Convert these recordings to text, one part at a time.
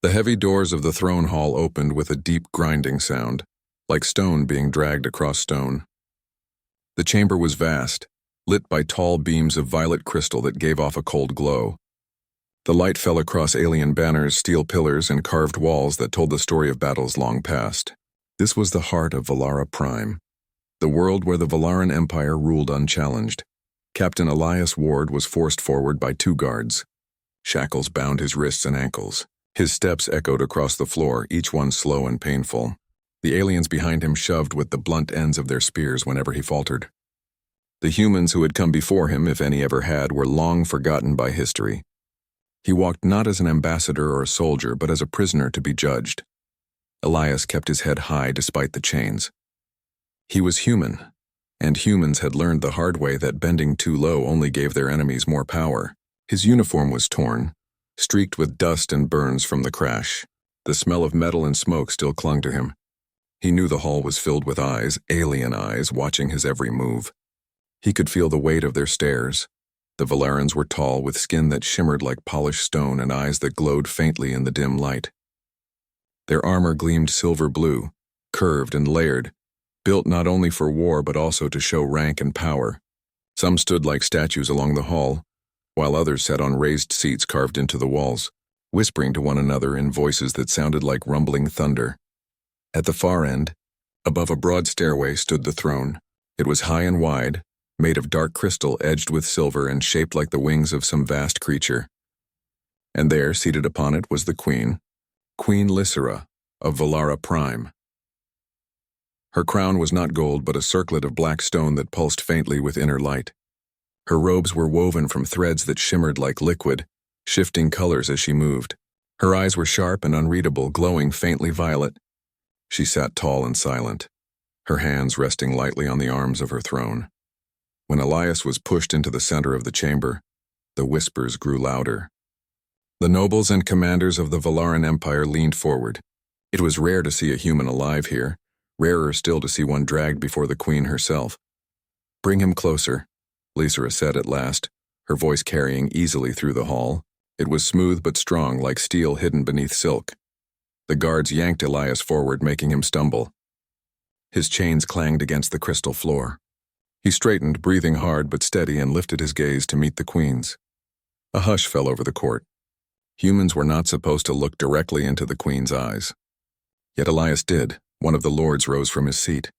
The heavy doors of the throne hall opened with a deep grinding sound, like stone being dragged across stone. The chamber was vast, lit by tall beams of violet crystal that gave off a cold glow. The light fell across alien banners, steel pillars, and carved walls that told the story of battles long past. This was the heart of Valara Prime, the world where the Valaran Empire ruled unchallenged. Captain Elias Ward was forced forward by two guards. Shackles bound his wrists and ankles. His steps echoed across the floor, each one slow and painful. The aliens behind him shoved with the blunt ends of their spears whenever he faltered. The humans who had come before him, if any ever had, were long forgotten by history. He walked not as an ambassador or a soldier, but as a prisoner to be judged. Elias kept his head high despite the chains. He was human, and humans had learned the hard way that bending too low only gave their enemies more power. His uniform was torn, streaked with dust and burns from the crash. The smell of metal and smoke still clung to him. He knew the hall was filled with eyes, alien eyes, watching his every move. He could feel the weight of their stares. The Valarans were tall, with skin that shimmered like polished stone and eyes that glowed faintly in the dim light. Their armor gleamed silver blue, curved and layered, built not only for war but also to show rank and power. Some stood like statues along the hall, while others sat on raised seats carved into the walls, whispering to one another in voices that sounded like rumbling thunder. At the far end, above a broad stairway, stood the throne. It was high and wide, made of dark crystal edged with silver and shaped like the wings of some vast creature. And there, seated upon it, was the Queen, Queen Lysera, of Valara Prime. Her crown was not gold but a circlet of black stone that pulsed faintly with inner light. Her robes were woven from threads that shimmered like liquid, shifting colors as she moved. Her eyes were sharp and unreadable, glowing faintly violet. She sat tall and silent, her hands resting lightly on the arms of her throne. When Elias was pushed into the center of the chamber, the whispers grew louder. The nobles and commanders of the Valaran Empire leaned forward. It was rare to see a human alive here, rarer still to see one dragged before the Queen herself. "Bring him closer," Lysera said at last, her voice carrying easily through the hall. It was smooth but strong, like steel hidden beneath silk. The guards yanked Elias forward, making him stumble. His chains clanged against the crystal floor. He straightened, breathing hard but steady, and lifted his gaze to meet the Queen's. A hush fell over the court. Humans were not supposed to look directly into the Queen's eyes. Yet Elias did. One of the lords rose from his seat.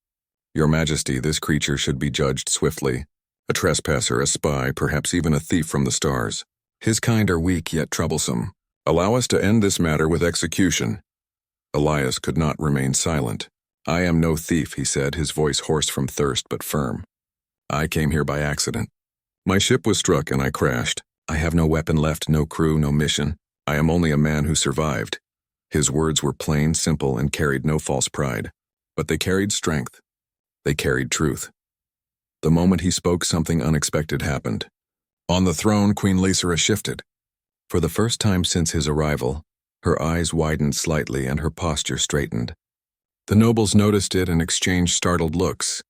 "Your Majesty, this creature should be judged swiftly. A trespasser, a spy, perhaps even a thief from the stars. His kind are weak yet troublesome. Allow us to end this matter with execution." Elias could not remain silent. "I am no thief," he said, his voice hoarse from thirst but firm. "I came here by accident. My ship was struck and I crashed. I have no weapon left, no crew, no mission. I am only a man who survived." His words were plain, simple, and carried no false pride. But they carried strength. They carried truth. The moment he spoke, something unexpected happened. On the throne, Queen Lysera shifted. For the first time since his arrival, her eyes widened slightly and her posture straightened. The nobles noticed it and exchanged startled looks.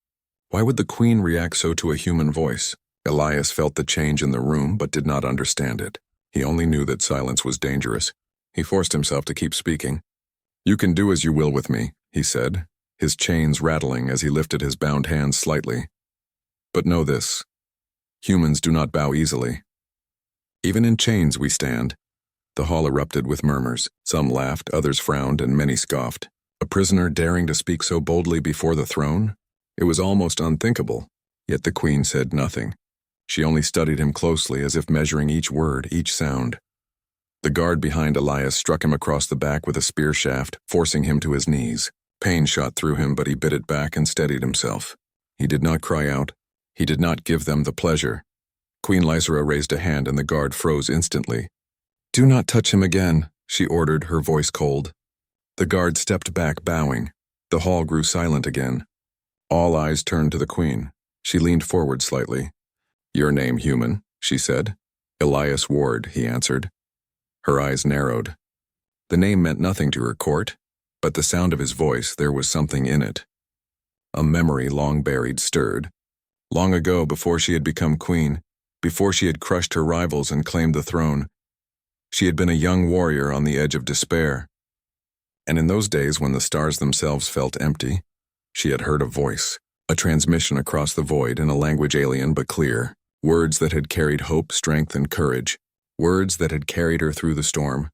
Why would the Queen react so to a human voice? Elias felt the change in the room but did not understand it. He only knew that silence was dangerous. He forced himself to keep speaking. "You can do as you will with me," he said, his chains rattling as he lifted his bound hands slightly. "But know this, humans do not bow easily. Even in chains we stand." The hall erupted with murmurs. Some laughed, others frowned, and many scoffed. A prisoner daring to speak so boldly before the throne? It was almost unthinkable. Yet the Queen said nothing. She only studied him closely, as if measuring each word, each sound. The guard behind Elias struck him across the back with a spear shaft, forcing him to his knees. Pain shot through him, but he bit it back and steadied himself. He did not cry out. He did not give them the pleasure. Queen Lysera raised a hand and the guard froze instantly. "Do not touch him again," she ordered, her voice cold. The guard stepped back, bowing. The hall grew silent again. All eyes turned to the Queen. She leaned forward slightly. "Your name, human," she said. "Elias Ward," he answered. Her eyes narrowed. The name meant nothing to her court, but the sound of his voice, there was something in it. A memory long buried stirred. Long ago, before she had become queen, before she had crushed her rivals and claimed the throne, She had been a young warrior on the edge of despair, and in those days when the stars themselves felt empty, she had heard a voice, a transmission across the void in a language alien but clear, words that had carried hope, strength, and courage, words that had carried her through the storm.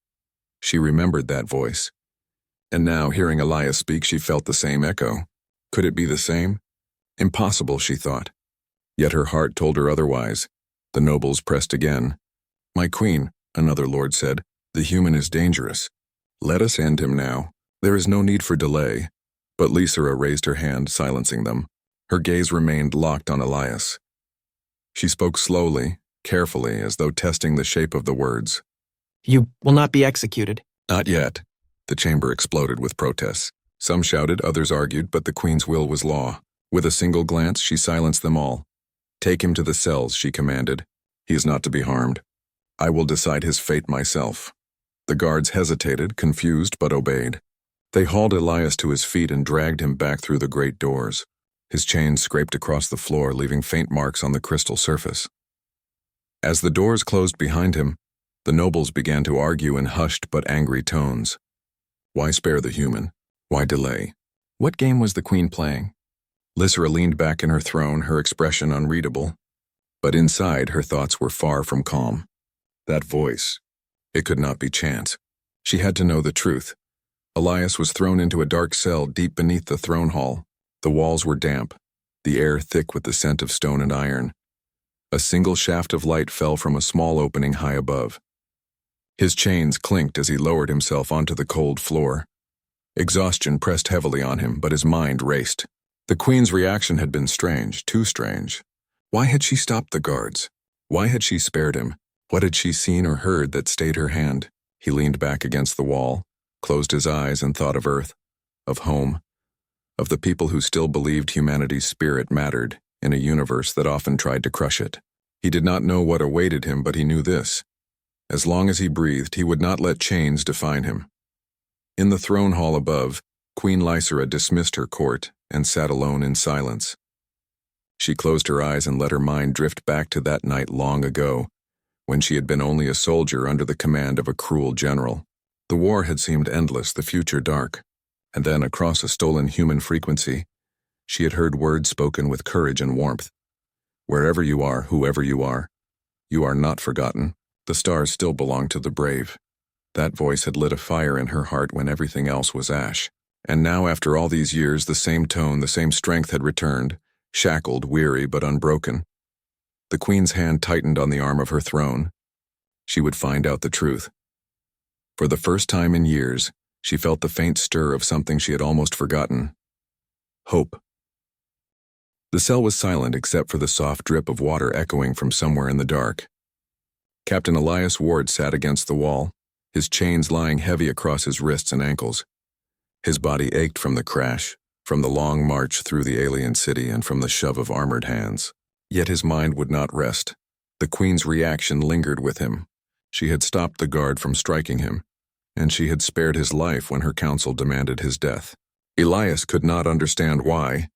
She remembered that voice. And now, hearing Elias speak, she felt the same echo. Could it be the same? Impossible, she thought. Yet her heart told her otherwise. The nobles pressed again. "My queen," another lord said, "the human is dangerous. Let us end him now. There is no need for delay." But Lysera raised her hand, silencing them. Her gaze remained locked on Elias. She spoke slowly, carefully, as though testing the shape of the words. "You will not be executed." "Not yet." The chamber exploded with protests. Some shouted, others argued, but the queen's will was law. With a single glance, she silenced them all. "Take him to the cells," she commanded. "He is not to be harmed. I will decide his fate myself." The guards hesitated, confused, but obeyed. They hauled Elias to his feet and dragged him back through the great doors. His chains scraped across the floor, leaving faint marks on the crystal surface. As the doors closed behind him, the nobles began to argue in hushed but angry tones. Why spare the human? Why delay? What game was the queen playing? Lysera leaned back in her throne, her expression unreadable. But inside, her thoughts were far from calm. That voice. It could not be chance. She had to know the truth. Elias was thrown into a dark cell deep beneath the throne hall. The walls were damp, the air thick with the scent of stone and iron. A single shaft of light fell from a small opening high above. His chains clinked as he lowered himself onto the cold floor. Exhaustion pressed heavily on him, but his mind raced. The queen's reaction had been strange, too strange. Why had she stopped the guards? Why had she spared him? What had she seen or heard that stayed her hand? He leaned back against the wall, closed his eyes and thought of Earth, of home, of the people who still believed humanity's spirit mattered in a universe that often tried to crush it. He did not know what awaited him, but he knew this. As long as he breathed, he would not let chains define him. In the throne hall above, Queen Lysera dismissed her court and sat alone in silence. She closed her eyes and let her mind drift back to that night long ago, when she had been only a soldier under the command of a cruel general. The war had seemed endless, the future dark. And then, across a stolen human frequency, she had heard words spoken with courage and warmth. Wherever you are, whoever you are not forgotten. The stars still belong to the brave. That voice had lit a fire in her heart when everything else was ash. And now, after all these years, the same tone, the same strength had returned, shackled, weary, but unbroken. The queen's hand tightened on the arm of her throne. She would find out the truth. For the first time in years, she felt the faint stir of something she had almost forgotten. Hope. The cell was silent except for the soft drip of water echoing from somewhere in the dark. Captain Elias Ward sat against the wall, his chains lying heavy across his wrists and ankles. His body ached from the crash, from the long march through the alien city, and from the shove of armored hands. Yet his mind would not rest. The queen's reaction lingered with him. She had stopped the guard from striking him, and she had spared his life when her council demanded his death. Elias could not understand why.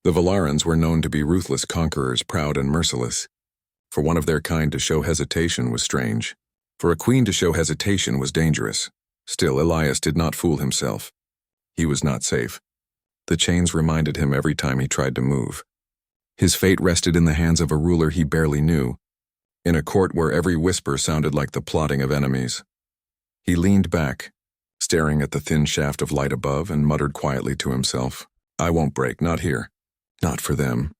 The Valarans were known to be ruthless conquerors, proud and merciless. For one of their kind to show hesitation was strange. For a queen to show hesitation was dangerous. Still, Elias did not fool himself. He was not safe. The chains reminded him every time he tried to move. His fate rested in the hands of a ruler he barely knew, in a court where every whisper sounded like the plotting of enemies. He leaned back, staring at the thin shaft of light above, and muttered quietly to himself, "I won't break, not here. Not for them."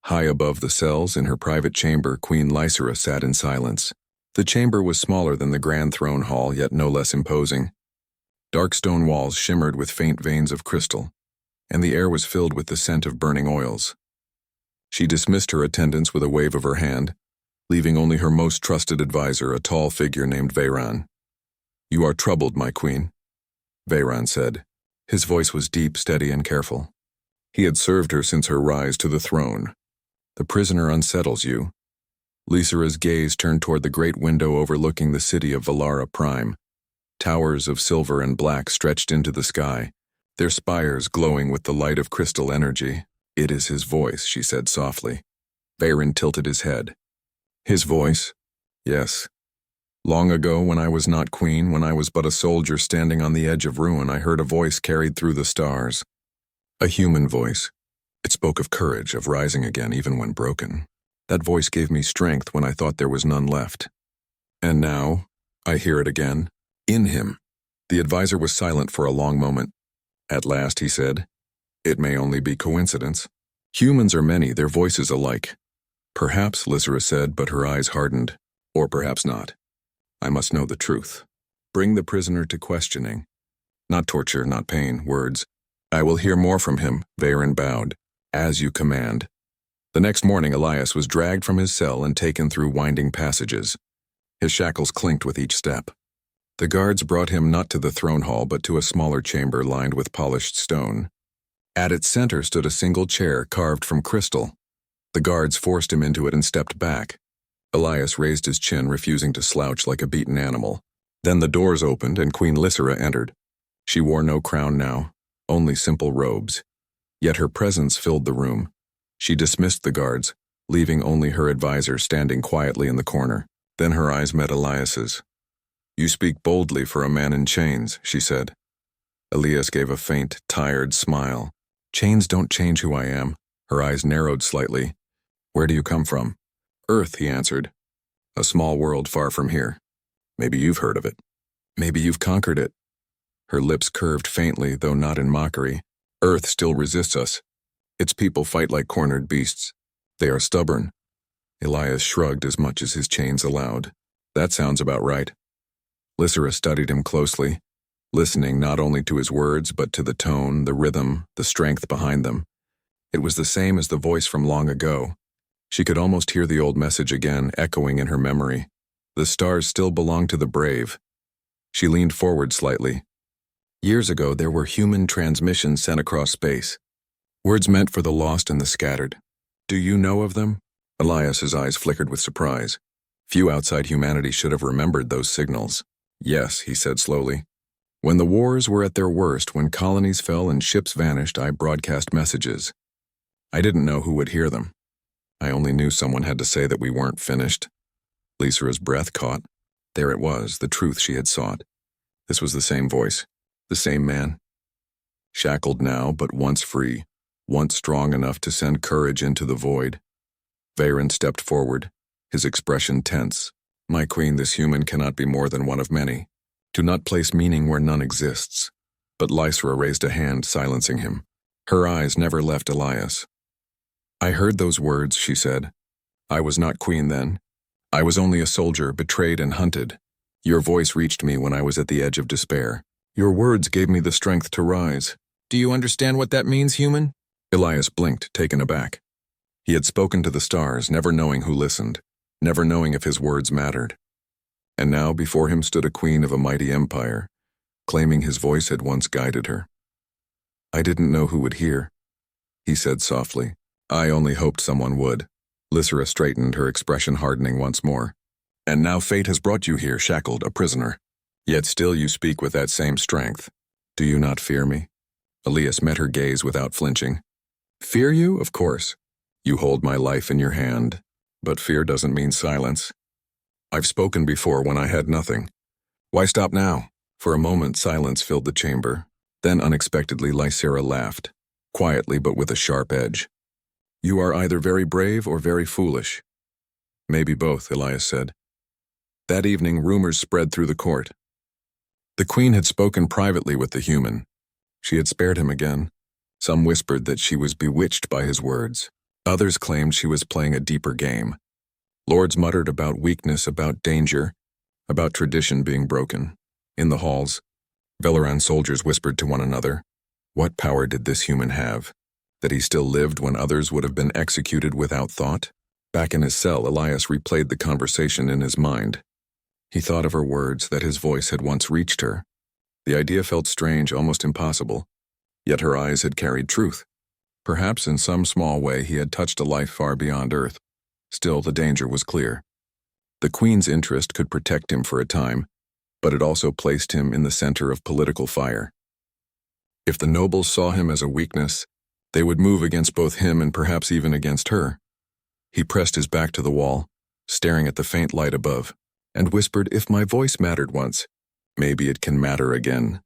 High above the cells, in her private chamber, Queen Lysera sat in silence. The chamber was smaller than the grand throne hall, yet no less imposing. Dark stone walls shimmered with faint veins of crystal, and the air was filled with the scent of burning oils. She dismissed her attendants with a wave of her hand, leaving only her most trusted advisor, a tall figure named Veyran. "You are troubled, my queen," Veyran said. His voice was deep, steady, and careful. He had served her since her rise to the throne. "The prisoner unsettles you." Lysera's gaze turned toward the great window overlooking the city of Valara Prime. Towers of silver and black stretched into the sky, their spires glowing with the light of crystal energy. "It is his voice," she said softly. Veyran tilted his head. "His voice?" "Yes. Long ago, when I was not queen, when I was but a soldier standing on the edge of ruin, I heard a voice carried through the stars. A human voice. It spoke of courage, of rising again even when broken. That voice gave me strength when I thought there was none left. And now, I hear it again. In him. The advisor was silent for a long moment. At last, he said, "It may only be coincidence. Humans are many, their voices alike." "Perhaps," Lysra said, but her eyes hardened. "Or perhaps not. I must know the truth. Bring the prisoner to questioning. Not torture, not pain, words. I will hear more from him," Veyron bowed. "As you command." The next morning, Elias was dragged from his cell and taken through winding passages. His shackles clinked with each step. The guards brought him not to the throne hall but to a smaller chamber lined with polished stone. At its center stood a single chair carved from crystal. The guards forced him into it and stepped back. Elias raised his chin, refusing to slouch like a beaten animal. Then the doors opened and Queen Lysra entered. She wore no crown now, only simple robes. Yet her presence filled the room. She dismissed the guards, leaving only her advisor standing quietly in the corner. Then her eyes met Elias's. "You speak boldly for a man in chains," she said. Elias gave a faint, tired smile. "Chains don't change who I am." Her eyes narrowed slightly. "Where do you come from?" "Earth," he answered. "A small world far from here. Maybe you've heard of it. Maybe you've conquered it." Her lips curved faintly, though not in mockery. "Earth still resists us. Its people fight like cornered beasts. They are stubborn." Elias shrugged as much as his chains allowed. "That sounds about right." Lysra studied him closely, listening not only to his words but to the tone, the rhythm, the strength behind them. It was the same as the voice from long ago. She could almost hear the old message again, echoing in her memory. The stars still belong to the brave. She leaned forward slightly. "Years ago, there were human transmissions sent across space. Words meant for the lost and the scattered. Do you know of them?" Elias's eyes flickered with surprise. Few outside humanity should have remembered those signals. "Yes," he said slowly. "When the wars were at their worst, when colonies fell and ships vanished, I broadcast messages. I didn't know who would hear them. I only knew someone had to say that we weren't finished." Lysra's breath caught. There it was, the truth she had sought. This was the same voice, the same man. Shackled now, but once free, once strong enough to send courage into the void. Veyron stepped forward, his expression tense. "My queen, this human cannot be more than one of many. Do not place meaning where none exists." But Lysra raised a hand, silencing him. Her eyes never left Elias. "I heard those words," she said. "I was not queen then. I was only a soldier, betrayed and hunted. Your voice reached me when I was at the edge of despair. Your words gave me the strength to rise. Do you understand what that means, human?" Elias blinked, taken aback. He had spoken to the stars, never knowing who listened, never knowing if his words mattered. And now before him stood a queen of a mighty empire, claiming his voice had once guided her. "I didn't know who would hear," he said softly. "I only hoped someone would." Lysra straightened, her expression hardening once more. "And now fate has brought you here, shackled, a prisoner. Yet still you speak with that same strength. Do you not fear me?" Elias met her gaze without flinching. "Fear you? Of course. You hold my life in your hand. But fear doesn't mean silence. I've spoken before when I had nothing. Why stop now?" For a moment, silence filled the chamber. Then unexpectedly, Lysra laughed, quietly but with a sharp edge. "You are either very brave or very foolish." "Maybe both," Elias said. That evening, rumors spread through the court. The queen had spoken privately with the human. She had spared him again. Some whispered that she was bewitched by his words. Others claimed she was playing a deeper game. Lords muttered about weakness, about danger, about tradition being broken. In the halls, Velaran soldiers whispered to one another. What power did this human have? That he still lived when others would have been executed without thought? Back in his cell, Elias replayed the conversation in his mind. He thought of her words, that his voice had once reached her. The idea felt strange, almost impossible. Yet her eyes had carried truth. Perhaps in some small way he had touched a life far beyond Earth. Still, the danger was clear. The Queen's interest could protect him for a time, but it also placed him in the center of political fire. If the nobles saw him as a weakness, they would move against both him and perhaps even against her. He pressed his back to the wall, staring at the faint light above. and whispered, "If my voice mattered once, maybe it can matter again."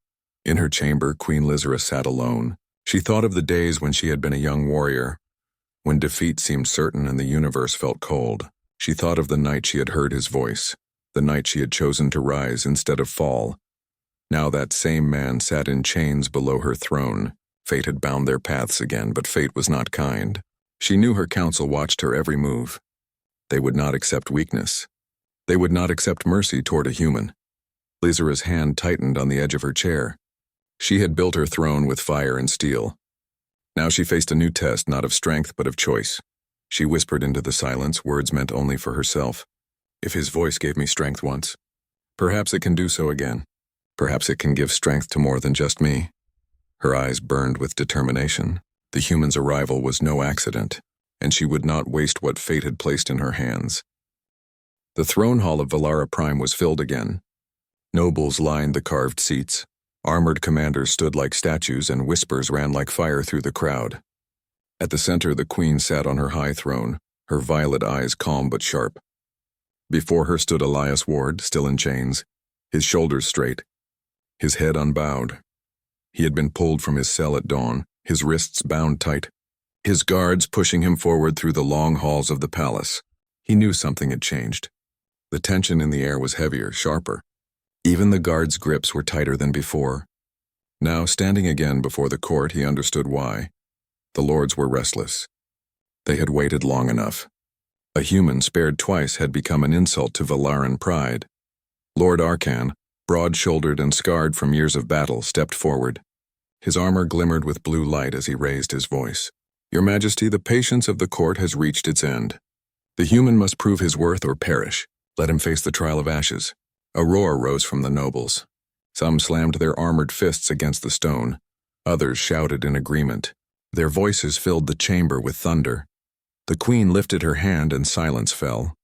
In her chamber, Queen Lizera sat alone. She thought of the days when she had been a young warrior, when defeat seemed certain and the universe felt cold. She thought of the night she had heard his voice, the night she had chosen to rise instead of fall. Now that same man sat in chains below her throne. Fate had bound their paths again, but fate was not kind. She knew her council watched her every move. They would not accept weakness. They would not accept mercy toward a human. Lizera's hand tightened on the edge of her chair. She had built her throne with fire and steel. Now she faced a new test, not of strength but of choice. She whispered into the silence, words meant only for herself. "If his voice gave me strength once, perhaps it can do so again. Perhaps it can give strength to more than just me." Her eyes burned with determination. The human's arrival was no accident, and she would not waste what fate had placed in her hands. The throne hall of Valara Prime was filled again. Nobles lined the carved seats. Armored commanders stood like statues, and whispers ran like fire through the crowd. At the center, the queen sat on her high throne, her violet eyes calm but sharp. Before her stood Elias Ward, still in chains, his shoulders straight, his head unbowed. He had been pulled from his cell at dawn, his wrists bound tight, his guards pushing him forward through the long halls of the palace. He knew something had changed. The tension in the air was heavier, sharper. Even the guards' grips were tighter than before. Now, standing again before the court, he understood why. The lords were restless. They had waited long enough. A human spared twice had become an insult to Valaran pride. Lord Arkan, broad-shouldered and scarred from years of battle, stepped forward. His armor glimmered with blue light as he raised his voice. "Your Majesty, the patience of the court has reached its end. The human must prove his worth or perish. Let him face the trial of ashes." A roar rose from the nobles. Some slammed their armored fists against the stone. Others shouted in agreement. Their voices filled the chamber with thunder. The queen lifted her hand and silence fell.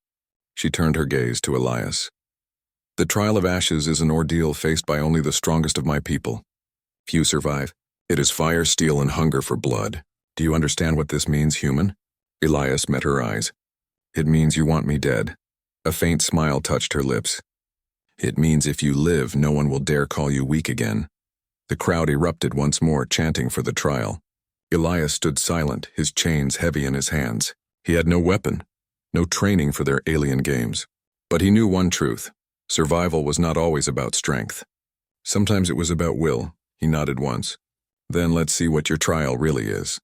She turned her gaze to Elias. "The trial of ashes is an ordeal faced by only the strongest of my people. Few survive. It is fire, steel, and hunger for blood. Do you understand what this means, human?" Elias met her eyes. "It means you want me dead." A faint smile touched her lips. "It means if you live, no one will dare call you weak again." The crowd erupted once more, chanting for the trial. Elias stood silent, his chains heavy in his hands. He had no weapon, no training for their alien games. But he knew one truth. Survival was not always about strength. Sometimes it was about will. He nodded once. "Then let's see what your trial really is."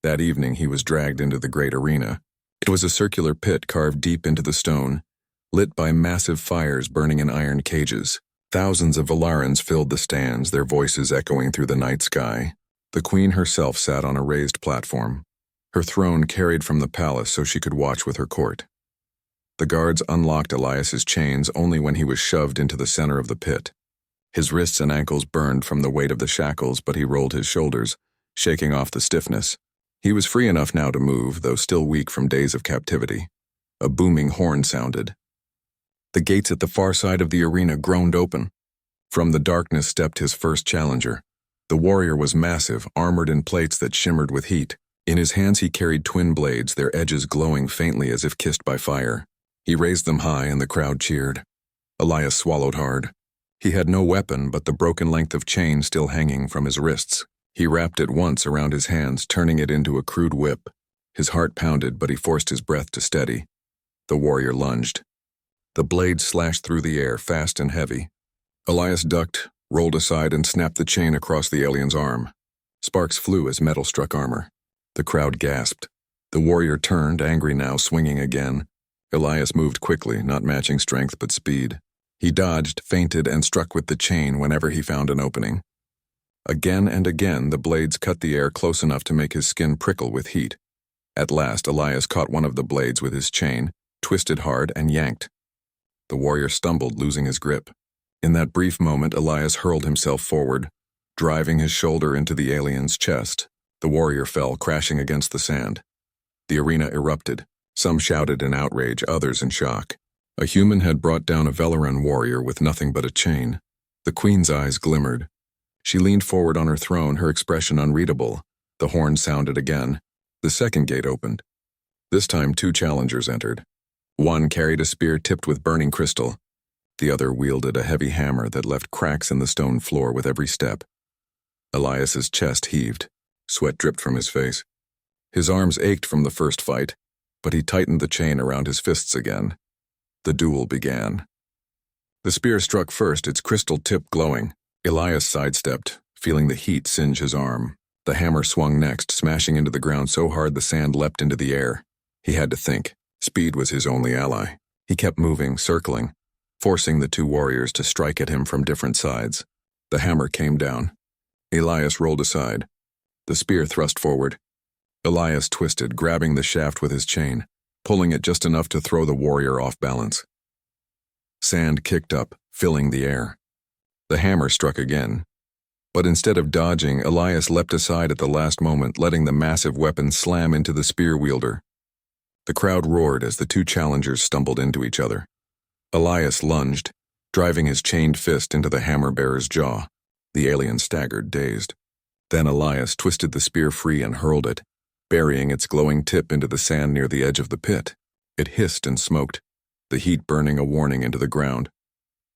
That evening he was dragged into the great arena. It was a circular pit carved deep into the stone, lit by massive fires burning in iron cages. Thousands of Valarans filled the stands, their voices echoing through the night sky. The queen herself sat on a raised platform, her throne carried from the palace so she could watch with her court. The guards unlocked Elias's chains only when he was shoved into the center of the pit. His wrists and ankles burned from the weight of the shackles, but he rolled his shoulders, shaking off the stiffness. He was free enough now to move, though still weak from days of captivity. A booming horn sounded. The gates at the far side of the arena groaned open. From the darkness stepped his first challenger. The warrior was massive, armored in plates that shimmered with heat. In his hands he carried twin blades, their edges glowing faintly as if kissed by fire. He raised them high and the crowd cheered. Elias swallowed hard. He had no weapon but the broken length of chain still hanging from his wrists. He wrapped it once around his hands, turning it into a crude whip. His heart pounded, but he forced his breath to steady. The warrior lunged. The blade slashed through the air, fast and heavy. Elias ducked, rolled aside, and snapped the chain across the alien's arm. Sparks flew as metal struck armor. The crowd gasped. The warrior turned, angry now, swinging again. Elias moved quickly, not matching strength but speed. He dodged, feinted, and struck with the chain whenever he found an opening. Again and again, the blades cut the air close enough to make his skin prickle with heat. At last, Elias caught one of the blades with his chain, twisted hard, and yanked. The warrior stumbled, losing his grip. In that brief moment, Elias hurled himself forward, driving his shoulder into the alien's chest. The warrior fell, crashing against the sand. The arena erupted. Some shouted in outrage, others in shock. A human had brought down a Velaran warrior with nothing but a chain. The queen's eyes glimmered. She leaned forward on her throne, her expression unreadable. The horn sounded again. The second gate opened. This time 2 challengers entered. One carried a spear tipped with burning crystal. The other wielded a heavy hammer that left cracks in the stone floor with every step. Elias's chest heaved. Sweat dripped from his face. His arms ached from the first fight, but he tightened the chain around his fists again. The duel began. The spear struck first, its crystal tip glowing. Elias sidestepped, feeling the heat singe his arm. The hammer swung next, smashing into the ground so hard the sand leapt into the air. He had to think. Speed was his only ally. He kept moving, circling, forcing the two warriors to strike at him from different sides. The hammer came down. Elias rolled aside. The spear thrust forward. Elias twisted, grabbing the shaft with his chain, pulling it just enough to throw the warrior off balance. Sand kicked up, filling the air. The hammer struck again. But instead of dodging, Elias leapt aside at the last moment, letting the massive weapon slam into the spear wielder. The crowd roared as the two challengers stumbled into each other. Elias lunged, driving his chained fist into the hammer-bearer's jaw. The alien staggered, dazed. Then Elias twisted the spear free and hurled it, burying its glowing tip into the sand near the edge of the pit. It hissed and smoked, the heat burning a warning into the ground.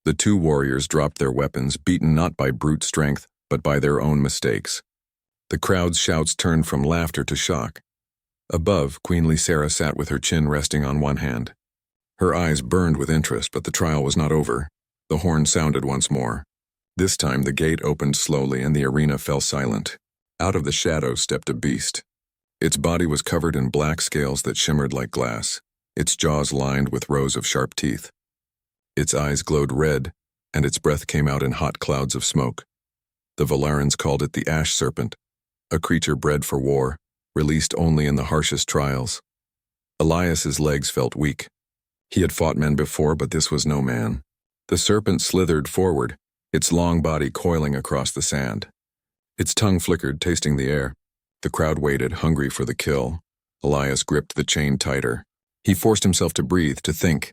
The two warriors dropped their weapons, beaten not by brute strength, but by their own mistakes. The crowd's shouts turned from laughter to shock. Above, Queen Lysera sat with her chin resting on one hand. Her eyes burned with interest, but the trial was not over. The horn sounded once more. This time the gate opened slowly and the arena fell silent. Out of the shadows stepped a beast. Its body was covered in black scales that shimmered like glass, its jaws lined with rows of sharp teeth. Its eyes glowed red, and its breath came out in hot clouds of smoke. The Valarans called it the Ash Serpent, a creature bred for war, released only in the harshest trials. Elias's legs felt weak. He had fought men before, but this was no man. The serpent slithered forward, its long body coiling across the sand. Its tongue flickered, tasting the air. The crowd waited, hungry for the kill. Elias gripped the chain tighter. He forced himself to breathe, to think.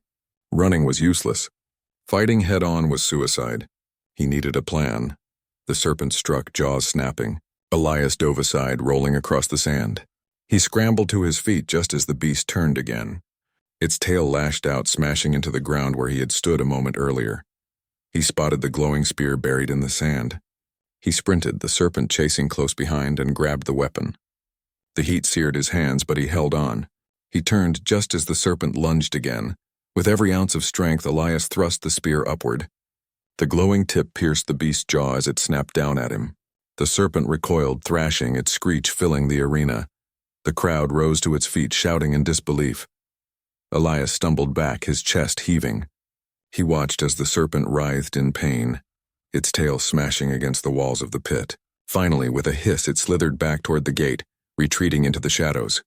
Running was useless. Fighting head-on was suicide. He needed a plan. The serpent struck, jaws snapping. Elias dove aside, rolling across the sand. He scrambled to his feet just as the beast turned again. Its tail lashed out, smashing into the ground where he had stood a moment earlier. He spotted the glowing spear buried in the sand. He sprinted, the serpent chasing close behind, and grabbed the weapon. The heat seared his hands, but he held on. He turned just as the serpent lunged again. With every ounce of strength, Elias thrust the spear upward. The glowing tip pierced the beast's jaw as it snapped down at him. The serpent recoiled, thrashing, its screech filling the arena. The crowd rose to its feet, shouting in disbelief. Elias stumbled back, his chest heaving. He watched as the serpent writhed in pain, its tail smashing against the walls of the pit. Finally, with a hiss, it slithered back toward the gate, retreating into the shadows.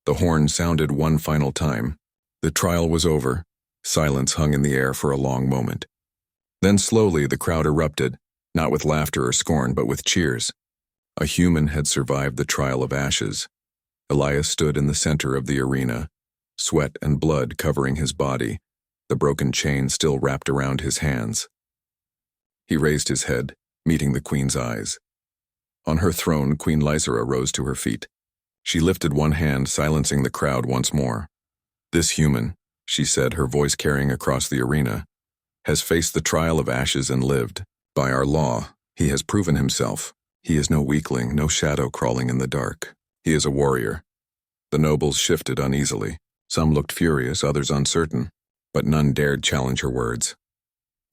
The horn sounded one final time. The trial was over. Silence hung in the air for a long moment. Then slowly the crowd erupted, not with laughter or scorn, but with cheers. A human had survived the trial of ashes. Elias stood in the center of the arena, sweat and blood covering his body, the broken chain still wrapped around his hands. He raised his head, meeting the queen's eyes. On her throne, Queen Lysera rose to her feet. She lifted one hand, silencing the crowd once more. This human, she said, her voice carrying across the arena, has faced the trial of ashes and lived. By our law, he has proven himself. He is no weakling, no shadow crawling in the dark. He is a warrior. The nobles shifted uneasily. Some looked furious, others uncertain, but none dared challenge her words.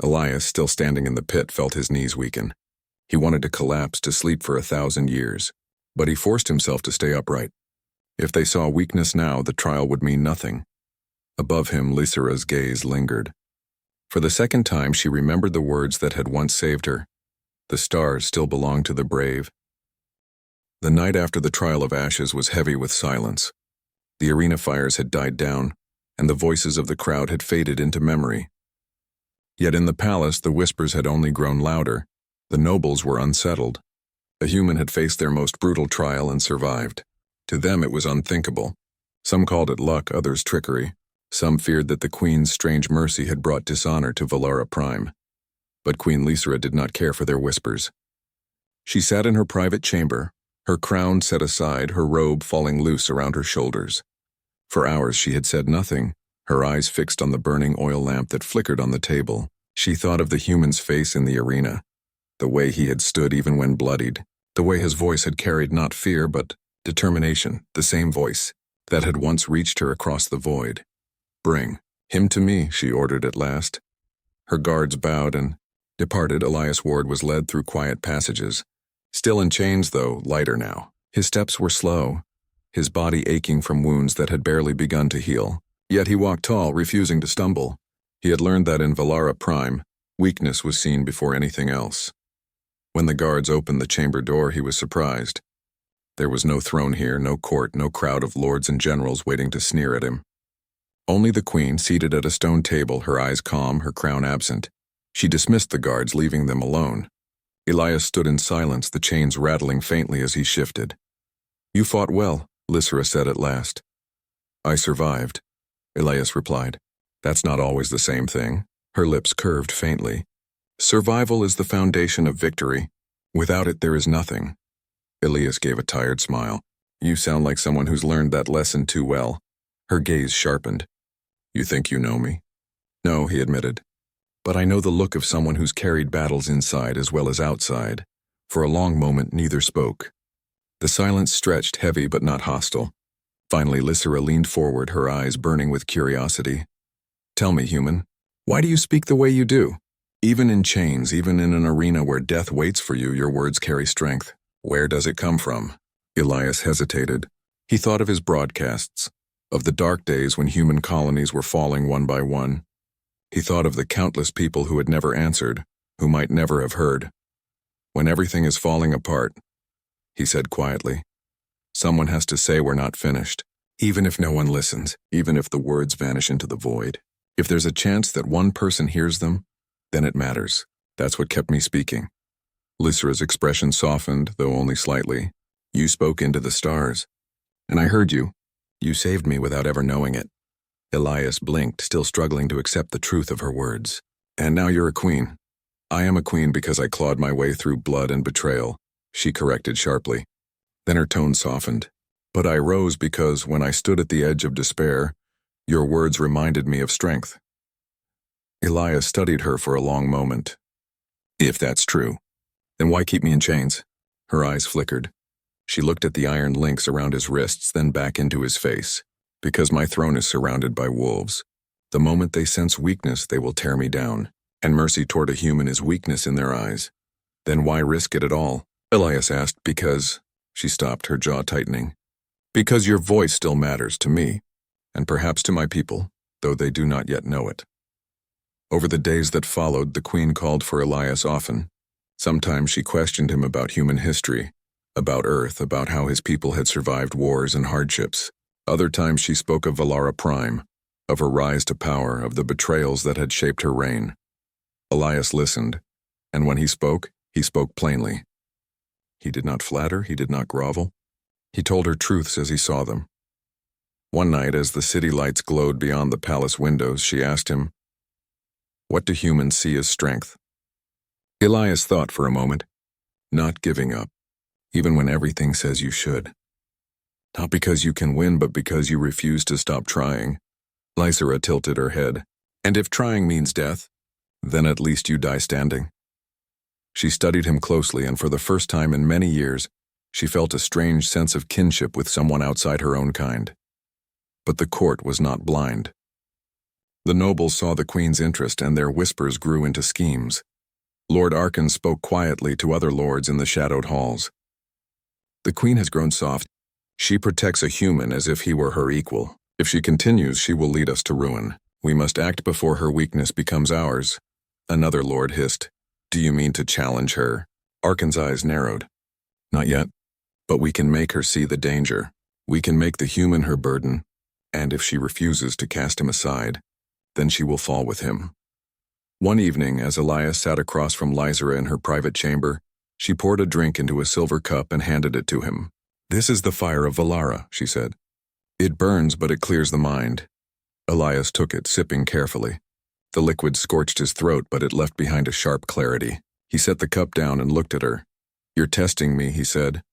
Elias, still standing in the pit, felt his knees weaken. He wanted to collapse, to sleep for 1,000 years, but he forced himself to stay upright. If they saw weakness now, the trial would mean nothing. Above him, Lysera's gaze lingered. For the second time, she remembered the words that had once saved her. The stars still belong to the brave. The night after the trial of ashes was heavy with silence. The arena fires had died down, and the voices of the crowd had faded into memory. Yet in the palace, the whispers had only grown louder. The nobles were unsettled. A human had faced their most brutal trial and survived. To them it was unthinkable. Some called it luck, others trickery. Some feared that the queen's strange mercy had brought dishonor to Valara Prime. But Queen Lysera did not care for their whispers. She sat in her private chamber, her crown set aside, her robe falling loose around her shoulders. For hours she had said nothing, her eyes fixed on the burning oil lamp that flickered on the table. She thought of the human's face in the arena, the way he had stood even when bloodied, the way his voice had carried not fear but determination, the same voice that had once reached her across the void. "Bring him to me," she ordered at last. Her guards bowed and departed. Elias Ward was led through quiet passages. Still in chains, though, lighter now. His steps were slow, his body aching from wounds that had barely begun to heal. Yet he walked tall, refusing to stumble. He had learned that in Valara Prime, weakness was seen before anything else. When the guards opened the chamber door, he was surprised. There was no throne here, no court, no crowd of lords and generals waiting to sneer at him. Only the queen, seated at a stone table, her eyes calm, her crown absent. She dismissed the guards, leaving them alone. Elias stood in silence, the chains rattling faintly as he shifted. "You fought well," Lysra said at last. "I survived," Elias replied. "That's not always the same thing." Her lips curved faintly. "Survival is the foundation of victory. Without it, there is nothing." Elias gave a tired smile. "You sound like someone who's learned that lesson too well." Her gaze sharpened. "You think you know me?" "No," he admitted. "But I know the look of someone who's carried battles inside as well as outside." For a long moment, neither spoke. The silence stretched, heavy but not hostile. Finally, Lysra leaned forward, her eyes burning with curiosity. "Tell me, human, why do you speak the way you do? Even in chains, even in an arena where death waits for you, your words carry strength. Where does it come from?" Elias hesitated. He thought of his broadcasts, of the dark days when human colonies were falling one by one. He thought of the countless people who had never answered, who might never have heard. "When everything is falling apart," he said quietly, "someone has to say we're not finished. Even if no one listens, even if the words vanish into the void. If there's a chance that one person hears them, then it matters. That's what kept me speaking." Lysra's expression softened, though only slightly. "You spoke into the stars. And I heard you. You saved me without ever knowing it." Elias blinked, still struggling to accept the truth of her words. "And now you're a queen." "I am a queen because I clawed my way through blood and betrayal," she corrected sharply. Then her tone softened. "But I rose because when I stood at the edge of despair, your words reminded me of strength." Elias studied her for a long moment. "If that's true, then why keep me in chains?" Her eyes flickered. She looked at the iron links around his wrists, then back into his face. "Because my throne is surrounded by wolves. The moment they sense weakness, they will tear me down. And mercy toward a human is weakness in their eyes." "Then why risk it at all?" Elias asked. "Because..." She stopped, her jaw tightening. "Because your voice still matters to me, and perhaps to my people, though they do not yet know it." Over the days that followed, the queen called for Elias often. Sometimes she questioned him about human history, about Earth, about how his people had survived wars and hardships. Other times she spoke of Valara Prime, of her rise to power, of the betrayals that had shaped her reign. Elias listened, and when he spoke plainly. He did not flatter, he did not grovel. He told her truths as he saw them. One night, as the city lights glowed beyond the palace windows, she asked him, "What do humans see as strength?" Elias thought for a moment. "Not giving up, even when everything says you should. Not because you can win, but because you refuse to stop trying." Lysra tilted her head. "And if trying means death, then at least you die standing." She studied him closely, and for the first time in many years, she felt a strange sense of kinship with someone outside her own kind. But the court was not blind. The nobles saw the queen's interest, and their whispers grew into schemes. Lord Arkan spoke quietly to other lords in the shadowed halls. "The queen has grown soft. She protects a human as if he were her equal. If she continues, she will lead us to ruin. We must act before her weakness becomes ours." Another lord hissed, "Do you mean to challenge her?" Arkan's eyes narrowed. "Not yet, but we can make her see the danger. We can make the human her burden, and if she refuses to cast him aside, then she will fall with him." One evening, as Elias sat across from Lysra in her private chamber, she poured a drink into a silver cup and handed it to him. "This is the fire of Valara," she said. "It burns, but it clears the mind." Elias took it, sipping carefully. The liquid scorched his throat, but it left behind a sharp clarity. He set the cup down and looked at her. "You're testing me," he said.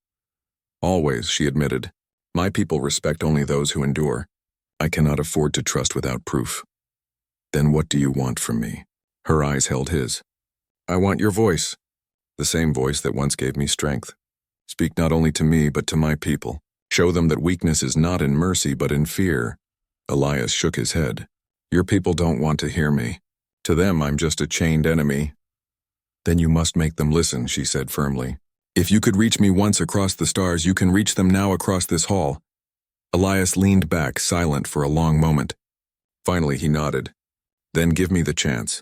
"Always," she admitted. "My people respect only those who endure." I cannot afford to trust without proof. Then what do you want from me? Her eyes held his. I want your voice. The same voice that once gave me strength. Speak not only to me, but to my people. Show them that weakness is not in mercy, but in fear. Elias shook his head. Your people don't want to hear me. To them, I'm just a chained enemy. Then you must make them listen, she said firmly. If you could reach me once across the stars, you can reach them now across this hall. Elias leaned back, silent for a long moment. Finally, he nodded. Then give me the chance.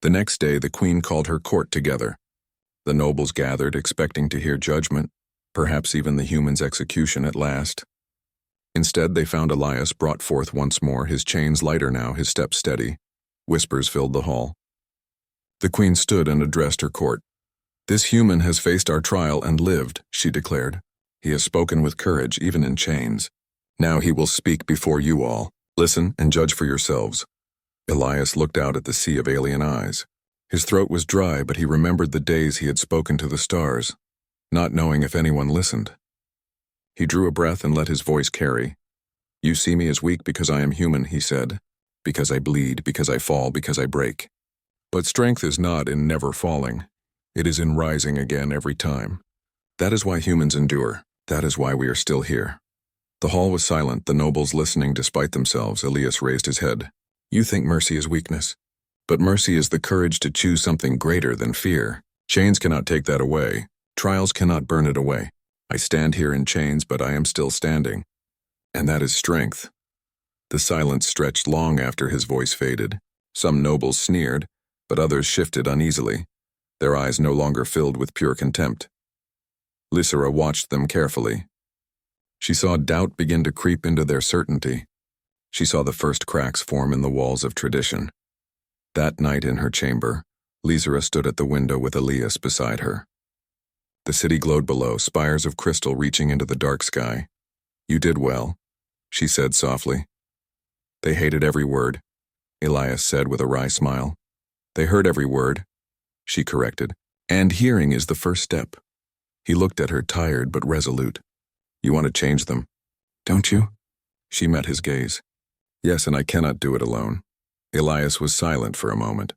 The next day, the queen called her court together. The nobles gathered, expecting to hear judgment, perhaps even the human's execution at last. Instead, they found Elias brought forth once more, his chains lighter now, his steps steady. Whispers filled the hall. The queen stood and addressed her court. This human has faced our trial and lived, she declared. He has spoken with courage, even in chains. Now he will speak before you all. Listen and judge for yourselves. Elias looked out at the sea of alien eyes. His throat was dry, but he remembered the days he had spoken to the stars, not knowing if anyone listened. He drew a breath and let his voice carry. You see me as weak because I am human, he said. Because I bleed, because I fall, because I break. But strength is not in never falling. It is in rising again every time. That is why humans endure. That is why we are still here. The hall was silent, the nobles listening despite themselves. Elias raised his head. You think mercy is weakness. But mercy is the courage to choose something greater than fear. Chains cannot take that away. Trials cannot burn it away. I stand here in chains, but I am still standing. And that is strength. The silence stretched long after his voice faded. Some nobles sneered, but others shifted uneasily, their eyes no longer filled with pure contempt. Lysera watched them carefully. She saw doubt begin to creep into their certainty. She saw the first cracks form in the walls of tradition. That night in her chamber, Lysera stood at the window with Elias beside her. The city glowed below, spires of crystal reaching into the dark sky. You did well, she said softly. They hated every word, Elias said with a wry smile. They heard every word, she corrected. And hearing is the first step. He looked at her, tired but resolute. You want to change them, don't you? She met his gaze. Yes, and I cannot do it alone. Elias was silent for a moment.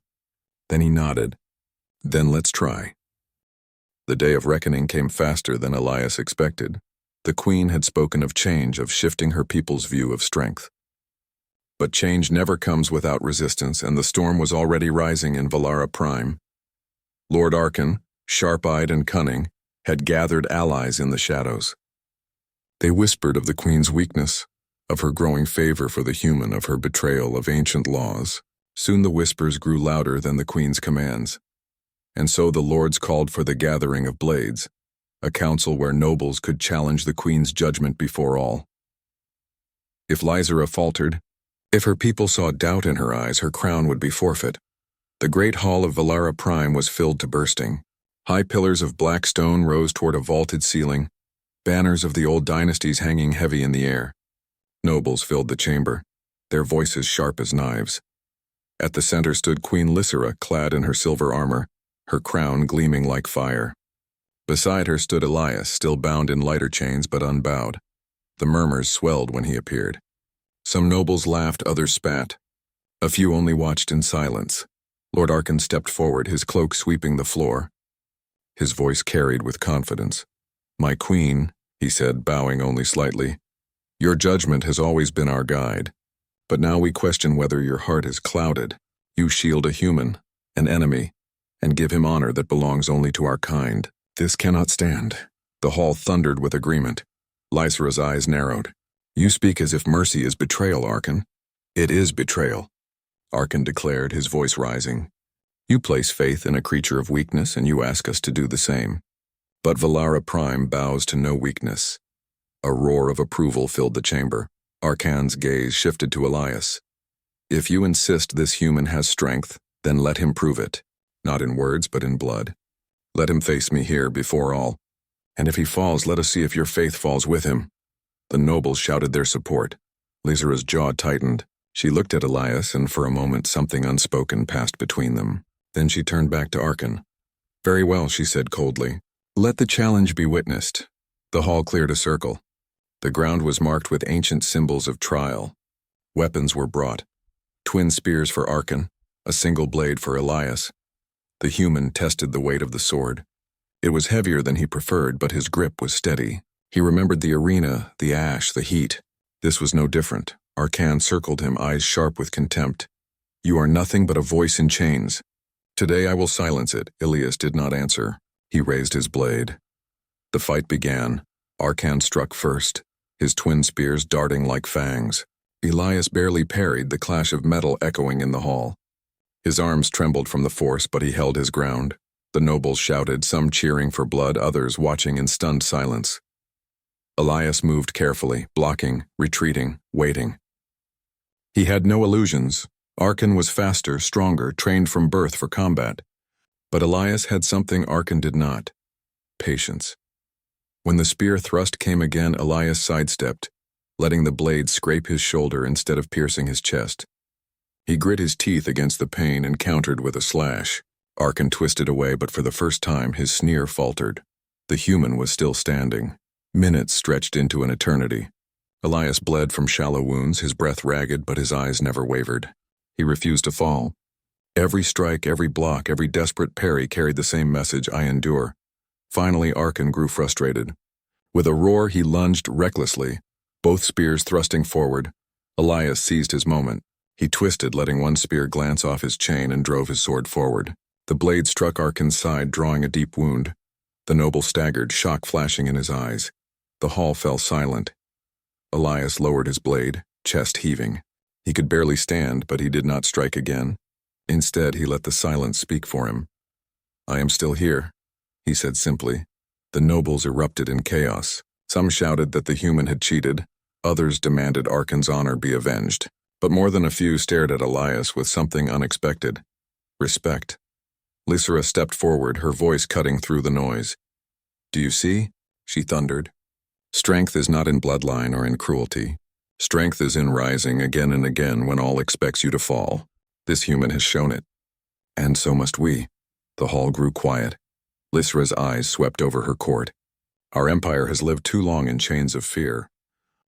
Then he nodded. Then let's try. The day of reckoning came faster than Elias expected. The queen had spoken of change, of shifting her people's view of strength. But change never comes without resistance, and the storm was already rising in Valara Prime. Lord Arkan, sharp-eyed and cunning, had gathered allies in the shadows. They whispered of the queen's weakness, of her growing favor for the human, of her betrayal of ancient laws. Soon the whispers grew louder than the queen's commands. And so the lords called for the gathering of blades, a council where nobles could challenge the queen's judgment before all. If Lysera faltered, if her people saw doubt in her eyes, her crown would be forfeit. The great hall of Valara Prime was filled to bursting. High pillars of black stone rose toward a vaulted ceiling, banners of the old dynasties hanging heavy in the air. Nobles filled the chamber, their voices sharp as knives. At the center stood Queen Lysera, clad in her silver armor, her crown gleaming like fire. Beside her stood Elias, still bound in lighter chains but unbowed. The murmurs swelled when he appeared. Some nobles laughed, others spat. A few only watched in silence. Lord Arkan stepped forward, his cloak sweeping the floor. His voice carried with confidence. My queen, he said, bowing only slightly, your judgment has always been our guide. But now we question whether your heart is clouded. You shield a human, an enemy, and give him honor that belongs only to our kind. This cannot stand. The hall thundered with agreement. Lysera's eyes narrowed. You speak as if mercy is betrayal, Arkan. It is betrayal, Arkan declared, his voice rising. You place faith in a creature of weakness, and you ask us to do the same. But Valara Prime bows to no weakness. A roar of approval filled the chamber. Arkan's gaze shifted to Elias. If you insist this human has strength, then let him prove it. Not in words, but in blood. Let him face me here before all. And if he falls, let us see if your faith falls with him. The nobles shouted their support. Lysera's jaw tightened. She looked at Elias, and for a moment something unspoken passed between them. Then she turned back to Arkan. Very well, she said coldly. Let the challenge be witnessed. The hall cleared a circle. The ground was marked with ancient symbols of trial. Weapons were brought. Twin spears for Arkan, a single blade for Elias. The human tested the weight of the sword. It was heavier than he preferred, but his grip was steady. He remembered the arena, the ash, the heat. This was no different. Arkan circled him, eyes sharp with contempt. You are nothing but a voice in chains. Today I will silence it. Elias did not answer. He raised his blade. The fight began. Arkan struck first, his twin spears darting like fangs. Elias barely parried, the clash of metal echoing in the hall. His arms trembled from the force, but he held his ground. The nobles shouted, some cheering for blood, others watching in stunned silence. Elias moved carefully, blocking, retreating, waiting. He had no illusions. Arkan was faster, stronger, trained from birth for combat. But Elias had something Arkan did not: patience. When the spear thrust came again, Elias sidestepped, letting the blade scrape his shoulder instead of piercing his chest. He grit his teeth against the pain and countered with a slash. Arkan twisted away, but for the first time his sneer faltered. The human was still standing. Minutes stretched into an eternity. Elias bled from shallow wounds, his breath ragged, but his eyes never wavered. He refused to fall. Every strike, every block, every desperate parry carried the same message: I endure. Finally, Arkan grew frustrated. With a roar, he lunged recklessly, both spears thrusting forward. Elias seized his moment. He twisted, letting one spear glance off his chain, and drove his sword forward. The blade struck Arkan's side, drawing a deep wound. The noble staggered, shock flashing in his eyes. The hall fell silent. Elias lowered his blade, chest heaving. He could barely stand, but he did not strike again. Instead, he let the silence speak for him. I am still here, he said simply. The nobles erupted in chaos. Some shouted that the human had cheated. Others demanded Arkan's honor be avenged. But more than a few stared at Elias with something unexpected: respect. Lysera stepped forward, her voice cutting through the noise. Do you see? She thundered. Strength is not in bloodline or in cruelty. Strength is in rising again and again when all expects you to fall. This human has shown it. And so must we. The hall grew quiet. Lysera's eyes swept over her court. Our empire has lived too long in chains of fear.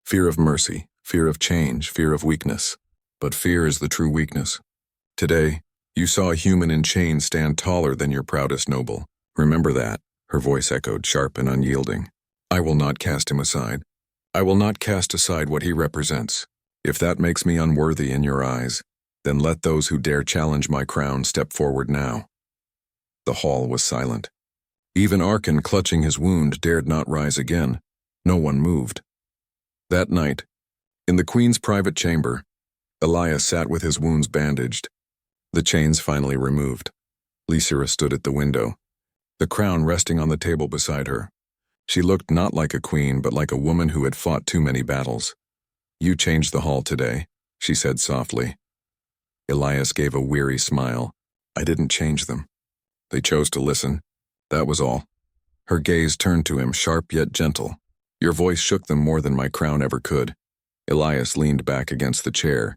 Fear of mercy, fear of change, fear of weakness. But fear is the true weakness. Today, you saw a human in chains stand taller than your proudest noble. Remember that. Her voice echoed, sharp and unyielding. I will not cast him aside. I will not cast aside what he represents. If that makes me unworthy in your eyes, then let those who dare challenge my crown step forward now. The hall was silent. Even Arkan, clutching his wound, dared not rise again. No one moved. That night, in the queen's private chamber, Elias sat with his wounds bandaged, the chains finally removed. Lysera stood at the window, the crown resting on the table beside her. She looked not like a queen, but like a woman who had fought too many battles. You changed the hall today, she said softly. Elias gave a weary smile. I didn't change them. They chose to listen. That was all. Her gaze turned to him, sharp yet gentle. Your voice shook them more than my crown ever could. Elias leaned back against the chair.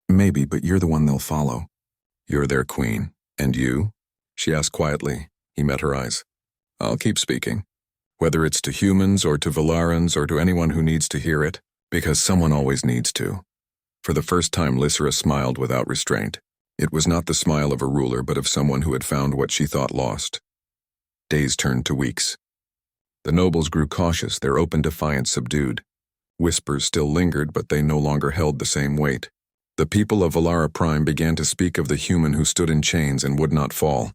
Maybe, but you're the one they'll follow. You're their queen. And you? She asked quietly. He met her eyes. I'll keep speaking. Whether it's to humans or to Valarans or to anyone who needs to hear it, because someone always needs to. For the first time, Lysera smiled without restraint. It was not the smile of a ruler, but of someone who had found what she thought lost. Days turned to weeks. The nobles grew cautious, their open defiance subdued. Whispers still lingered, but they no longer held the same weight. The people of Valara Prime began to speak of the human who stood in chains and would not fall.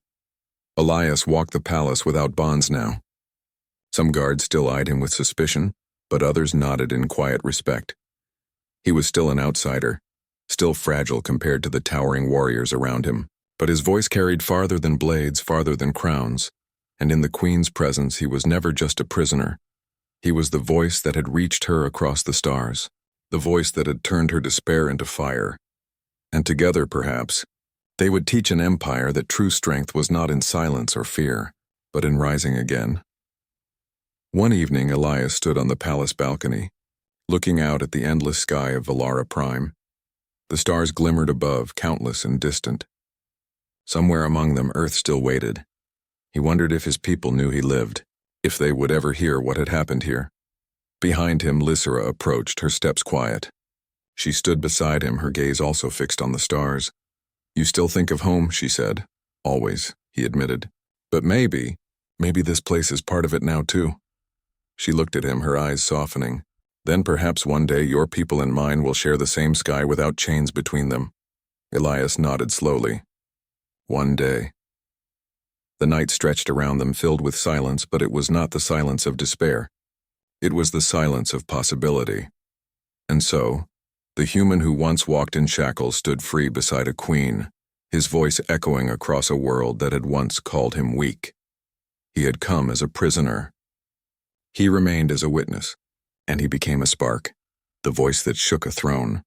Elias walked the palace without bonds now. Some guards still eyed him with suspicion, but others nodded in quiet respect. He was still an outsider, still fragile compared to the towering warriors around him, but his voice carried farther than blades, farther than crowns, and in the queen's presence he was never just a prisoner. He was the voice that had reached her across the stars, the voice that had turned her despair into fire. And together, perhaps, they would teach an empire that true strength was not in silence or fear, but in rising again. One evening, Elias stood on the palace balcony, looking out at the endless sky of Valara Prime. The stars glimmered above, countless and distant. Somewhere among them, Earth still waited. He wondered if his people knew he lived, if they would ever hear what had happened here. Behind him, Lysera approached, her steps quiet. She stood beside him, her gaze also fixed on the stars. "You still think of home," she said. "Always," he admitted. "But maybe this place is part of it now too." She looked at him, her eyes softening. "Then perhaps one day your people and mine will share the same sky without chains between them." Elias nodded slowly. One day. The night stretched around them, filled with silence, but it was not the silence of despair. It was the silence of possibility. And so, the human who once walked in shackles stood free beside a queen, his voice echoing across a world that had once called him weak. He had come as a prisoner. He remained as a witness, and he became a spark, the voice that shook a throne.